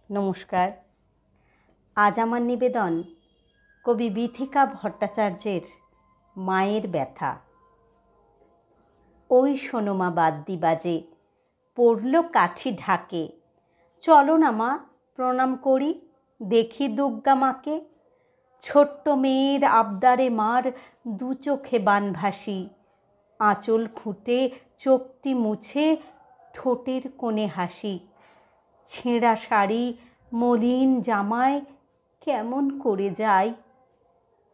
নমস্কার। আজ আমার নিবেদন কবি বিথিকা ভট্টাচার্যের মায়ের ব্যথা। ওই শোনো মা বাদ্যি বাজে, পড়ল কাঠি ঢাকে, চলো না মা প্রণাম করি, দেখি দুর্গা মাকে। ছোট্ট মেয়ের আবদারে মার দু চোখে বানভাসি, আঁচল খুঁটে চোখটি মুছে ঠোঁটের কোণে হাসি। ছেঁড়া শাড়ি মলিন জামায় কেমন করে যাই,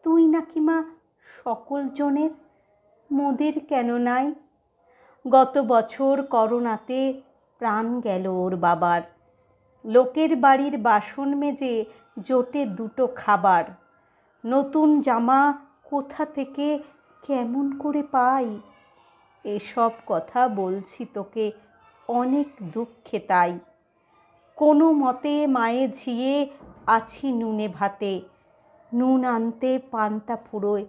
তুই নাকি মা সকল জনের, মোদের কেন নাই? গত বছর করোনাতে প্রাণ গেল ওর বাবার, লোকের বাড়ির বাসন মেজে জোটে দুটো খাবার। নতুন জামা কোথা থেকে কেমন করে পাই, এসব কথা বলছি তোকে অনেক দুঃখে তাই। কোনো মতে মায়ে ঝিয়ে আছি নুনে ভাতে, নুন আনতে পান্তা ফুরোয়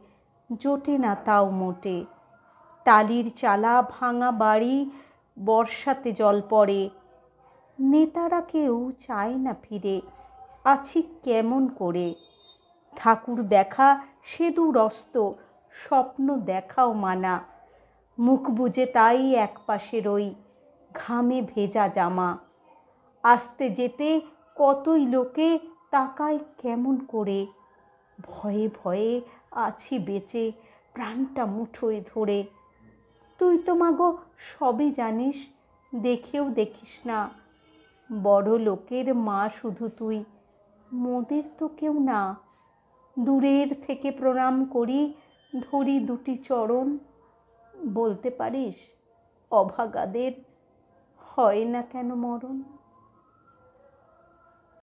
জোটে না তাও মোটে। টালির চালা ভাঙা বাড়ি, বর্ষাতে জল পড়ে, নেতারা কেউ চায় না ফিরে, আছি কেমন করে? ঠাকুর দেখা সে দুরস্ত, স্বপ্ন দেখাও মানা, মুখ বুজে তাই একপাশে রই, ঘামে ভেজা জামা। আসতে যেতে কতই লোকে তাকায় কেমন করে, ভয়ে ভয়ে আছি বেঁচে প্রাণটা মুঠোয় ধরে। তুই তো মাগো সবই জানিস, দেখেও দেখিস না, বড় লোকের মা শুধু তুই, মোদের তো কেউ না। দূরের থেকে প্রণাম করি, ধরি দুটি চরণ, বলতে পারিস অভাগাদের হয় না কেন মরণ?